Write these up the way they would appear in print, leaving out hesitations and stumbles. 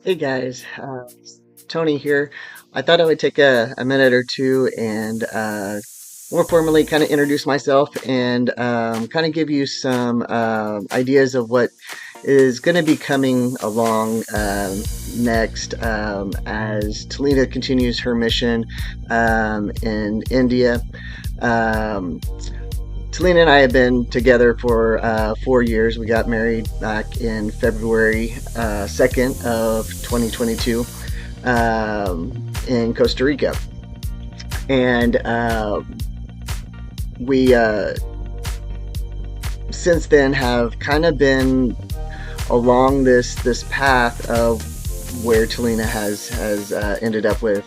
Hey guys, Tony here. I thought I would take a minute or two and more formally kind of introduce myself and kind of give you some ideas of what is going to be coming along next as Talina continues her mission in India. Um, Talina and I have been together for 4 years. We got married back in February 2nd of 2022 in Costa Rica. And we since then have kind of been along this path of where Talina has ended up with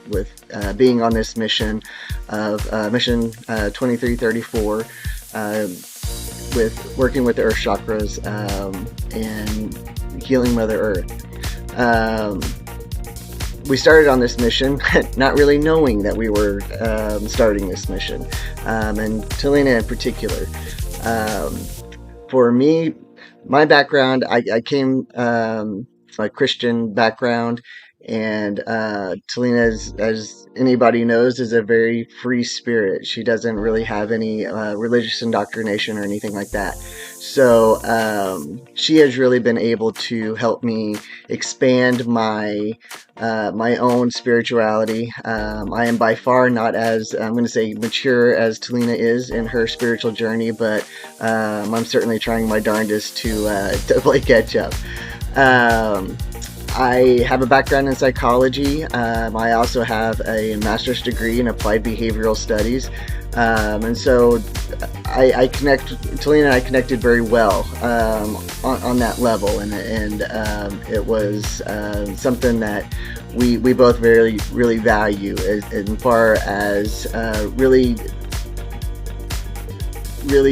being on this mission of mission 2334 with working with the earth chakras and healing Mother Earth. We started on this mission not really knowing that we were starting this mission, and Talina in particular. For me, my background, I came from a Christian background, and Talina, as anybody knows, is a very free spirit. She doesn't really have any religious indoctrination or anything like that. So she has really been able to help me expand my own spirituality. I am by far not as, I'm going to say, mature as Talina is in her spiritual journey, but I'm certainly trying my darndest to play catch up. I have a background in psychology. I also have a master's degree in applied behavioral studies. And so Talina and I connected very well on that level, and it was something that we both really value as far as really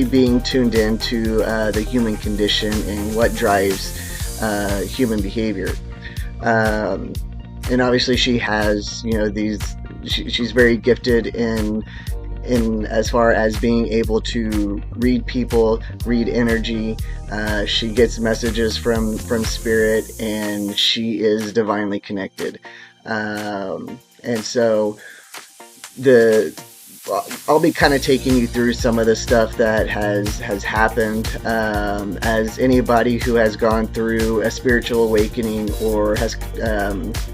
being tuned into the human condition and what drives human behavior. And obviously she has, she's very gifted in as far as being able to read people, read energy. She gets messages from spirit, and she is divinely connected. And so I'll be kind of taking you through some of the stuff that has happened. As anybody who has gone through a spiritual awakening or has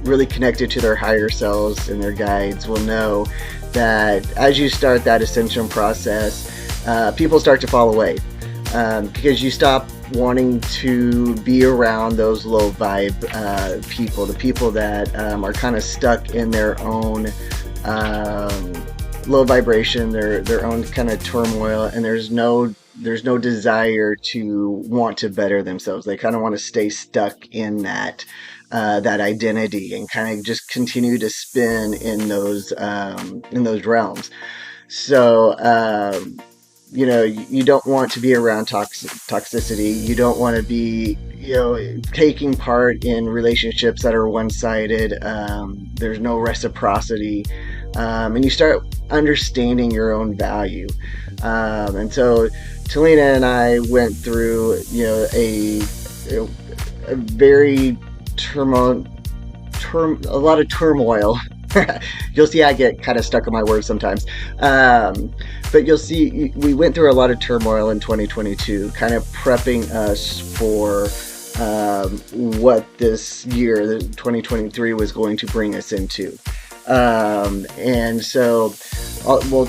really connected to their higher selves and their guides will know that as you start that ascension process, people start to fall away because you stop wanting to be around those low vibe people, the people that are kind of stuck in their own low vibration, their own kind of turmoil, and there's no desire to want to better themselves. They kind of want to stay stuck in that identity and kind of just continue to spin in those realms. So you don't want to be around toxicity. You don't want to be taking part in relationships that are one-sided. There's no reciprocity, and you start understanding your own value. And so Talina and I went through a very a lot of turmoil. You'll see I get kind of stuck on my words sometimes. But you'll see we went through a lot of turmoil in 2022, kind of prepping us for what this year, 2023, was going to bring us into. And so we'll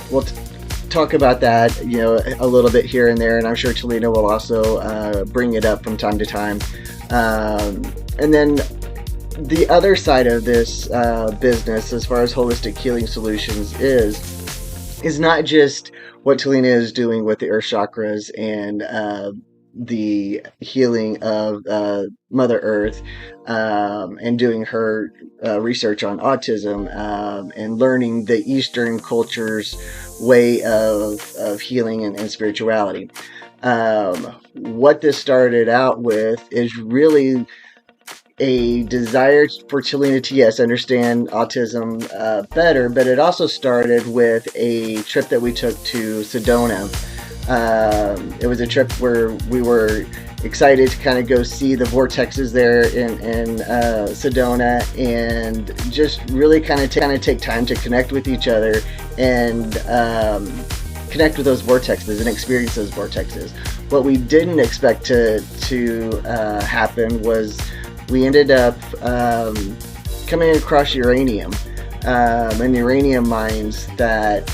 talk about that, a little bit here and there, and I'm sure Talina will also bring it up from time to time. And then the other side of this business, as far as holistic healing solutions, is not just what Talina is doing with the earth chakras and the healing of Mother Earth, and doing her research on autism, and learning the Eastern culture's way of healing and spirituality. What this started out with is really a desire for Talina to, yes, understand autism better, but it also started with a trip that we took to Sedona. It was a trip where we were excited to kind of go see the vortexes there in Sedona, and just really kind of take time to connect with each other and connect with those vortexes and experience those vortexes. What we didn't expect to happen was we ended up coming across uranium and uranium mines that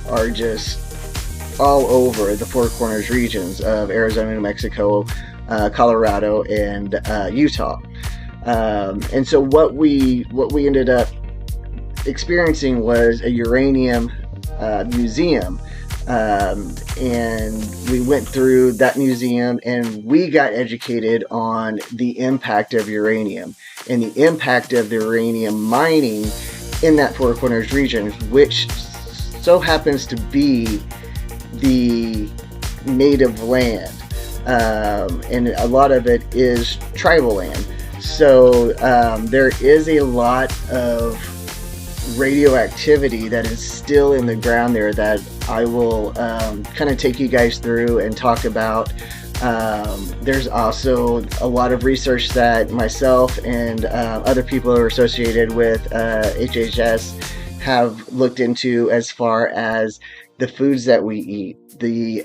are just all over the Four Corners regions of Arizona, New Mexico, Colorado, and Utah. And so what we ended up experiencing was a uranium museum. And we went through that museum and we got educated on the impact of uranium and the impact of the uranium mining in that Four Corners region, which so happens to be the native land. And a lot of it is tribal land. So there is a lot of radioactivity that is still in the ground there that I will kind of take you guys through and talk about. There's also a lot of research that myself and other people who are associated with HHS have looked into as far as the foods that we eat, the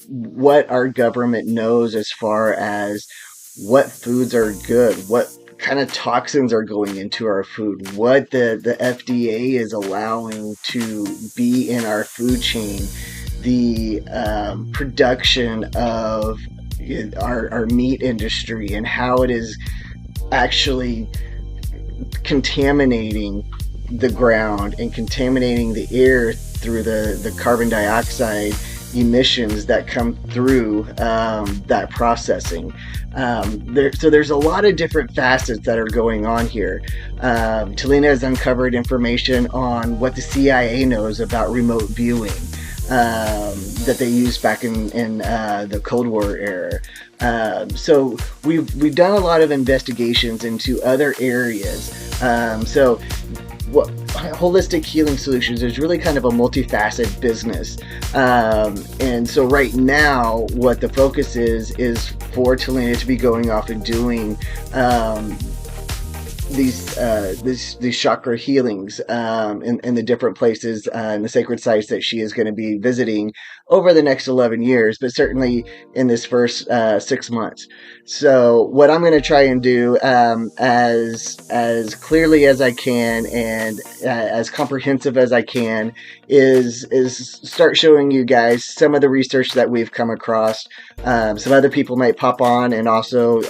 what our government knows as far as what foods are good, what kind of toxins are going into our food, what the FDA is allowing to be in our food chain, the production of our meat industry and how it is actually contaminating the ground and contaminating the air through the carbon dioxide emissions that come through that processing. So there's a lot of different facets that are going on here. Talina has uncovered information on what the CIA knows about remote viewing that they used back in the Cold War era. So we've done a lot of investigations into other areas. So what Holistic Healing Solutions is really kind of a multifaceted business. And so right now what the focus is for Talina to be going off and doing these chakra healings in the different places and the sacred sites that she is going to be visiting over the next 11 years, but certainly in this first 6 months. So what I'm going to try and do as clearly as I can and as comprehensive as I can is start showing you guys some of the research that we've come across. Some other people might pop on and also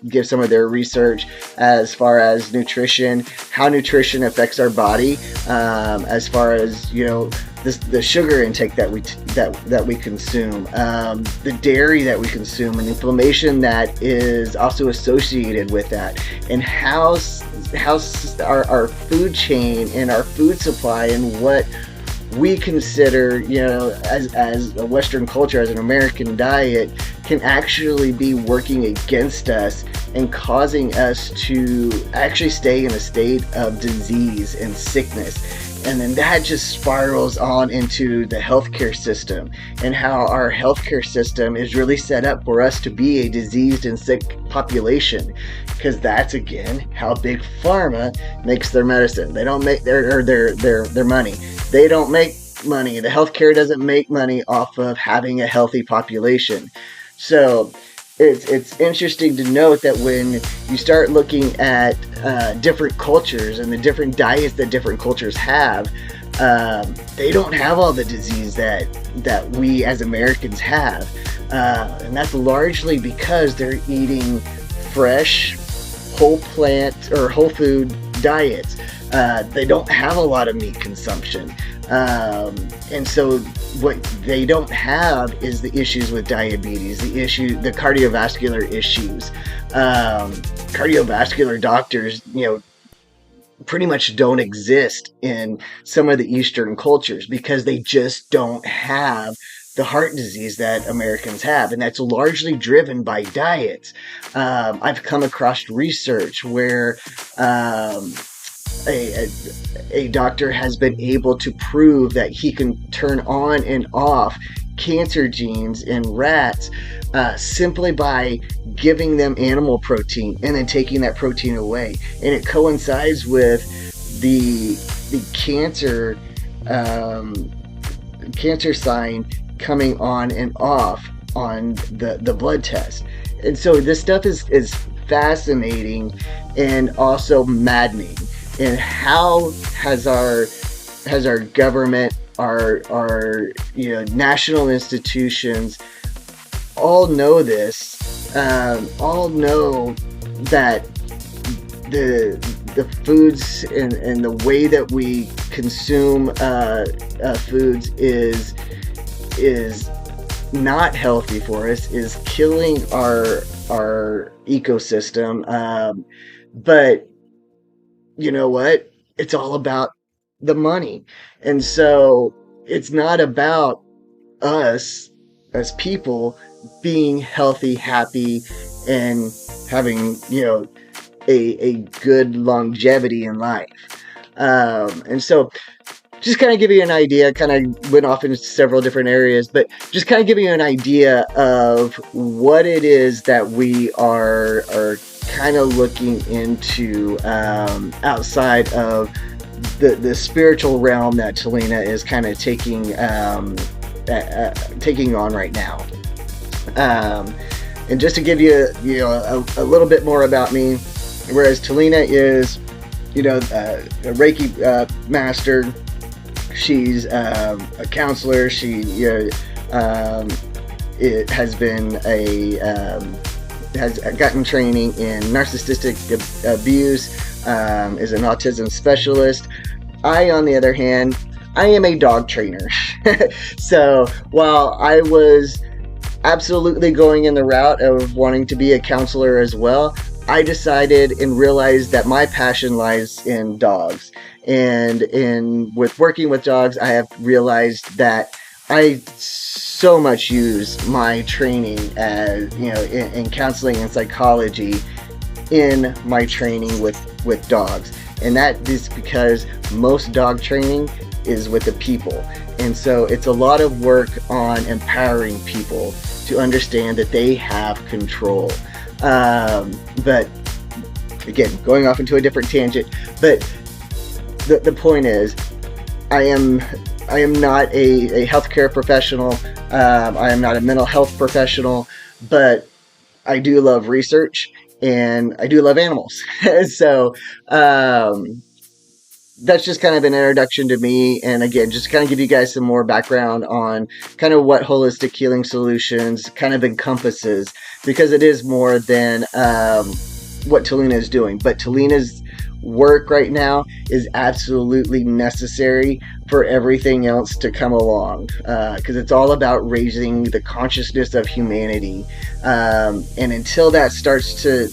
give some of their research as far as nutrition, how nutrition affects our body, as far as, you know, the sugar intake that we consume, the dairy that we consume, and inflammation that is also associated with that, and how our food chain and our food supply and what we consider, you know, as a Western culture, as an American diet, can actually be working against us and causing us to actually stay in a state of disease and sickness. And then that just spirals on into the healthcare system and how our healthcare system is really set up for us to be a diseased and sick population, because that's again how big pharma makes their medicine. They don't make their money. They don't make money. The healthcare doesn't make money off of having a healthy population. So it's interesting to note that when you start looking at different cultures and the different diets that different cultures have, they don't have all the disease that we as Americans have. And that's largely because they're eating fresh, whole plant or whole food diets. They don't have a lot of meat consumption. And so what they don't have is the issues with diabetes, the cardiovascular issues. Cardiovascular doctors, you know, pretty much don't exist in some of the Eastern cultures because they just don't have the heart disease that Americans have, and that's largely driven by diets. I've come across research where a doctor has been able to prove that he can turn on and off cancer genes in rats simply by giving them animal protein and then taking that protein away. And it coincides with the cancer sign coming on and off on the blood test. And so this stuff is fascinating and also maddening. And how has our government, our national institutions all know this, all know that the foods and the way that we consume foods is not healthy for us, is killing our ecosystem. But you know what? It's all about the money. And so it's not about us as people being healthy, happy, and having, a good longevity in life. And so just kind of give you an idea, kind of went off into several different areas, but just kind of give you an idea of what it is that we are kind of looking into outside of the spiritual realm that Talina is kind of taking on right now. And just to give you a little bit more about me, whereas Talina is a Reiki master, she's a counselor. She it has been has gotten training in narcissistic abuse, is an autism specialist. I, on the other hand, I am a dog trainer. So while I was absolutely going in the route of wanting to be a counselor as well, I decided and realized that my passion lies in dogs. And with working with dogs, I have realized that I so much use my training as, in counseling and psychology in my training with dogs. And that is because most dog training is with the people. And so it's a lot of work on empowering people to understand that they have control. But again, going off into a different tangent, but the point is, I am not a healthcare professional. I am not a mental health professional, but I do love research and I do love animals. So that's just kind of an introduction to me. And again, just kind of give you guys some more background on kind of what Holistic Healing Solutions kind of encompasses, because it is more than what Talina is doing. But Talina's work right now is absolutely necessary for everything else to come along, because it's all about raising the consciousness of humanity, and until that starts to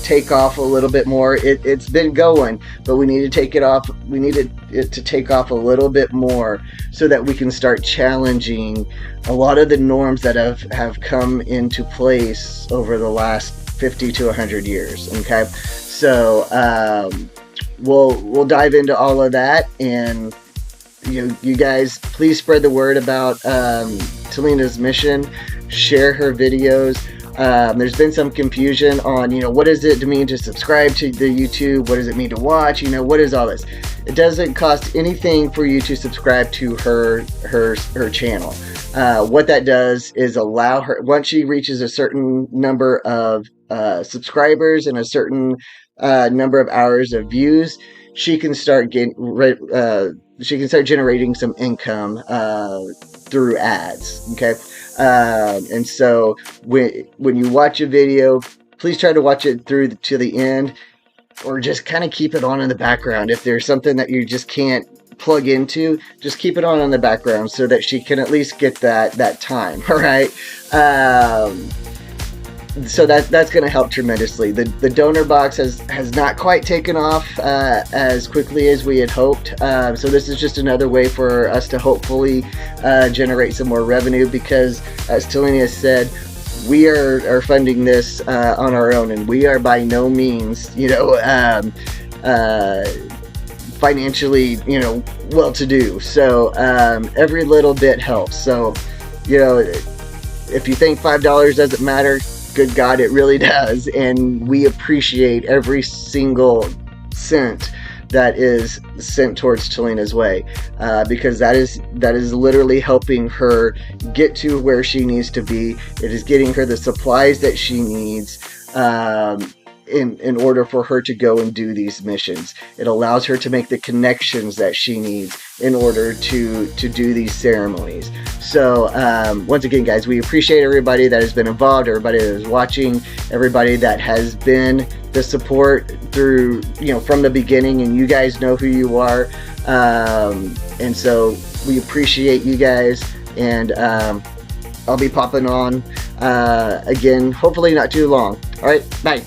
take off a little bit more, it's been going, but we need to take it off. We need it to take off a little bit more so that we can start challenging a lot of the norms that have come into place over the last 50 to 100 years. Okay, so we'll dive into all of that, and you guys please spread the word about Talina's mission. Share her videos. There's been some confusion on what does it mean to subscribe to the YouTube, what does it mean to watch, what is all this. It doesn't cost anything for you to subscribe to her channel. What that does is allow her, once she reaches a certain number of subscribers and a certain number of hours of views, she can start generating some income through ads. Okay, and so when you watch a video, please try to watch it through to the end, or just kind of keep it on in the background. If there's something that you just can't plug into, just keep it on in the background so that she can at least get that time. All right. So that's going to help tremendously. The donor box has not quite taken off as quickly as we had hoped. So this is just another way for us to hopefully generate some more revenue, because as Talina said, we are funding this on our own, and we are by no means financially well-to-do. So every little bit helps. So you know, if you think $5 doesn't matter, good God, it really does. And we appreciate every single cent that is sent towards Talina's way, because that is literally helping her get to where she needs to be. It is getting her the supplies that she needs, in order for her to go and do these missions. It allows her to make the connections that she needs in order to do these ceremonies. So once again, guys, we appreciate everybody that has been involved, everybody that is watching, everybody that has been the support through, from the beginning, and you guys know who you are. And so we appreciate you guys, and I'll be popping on again, hopefully not too long. All right, bye.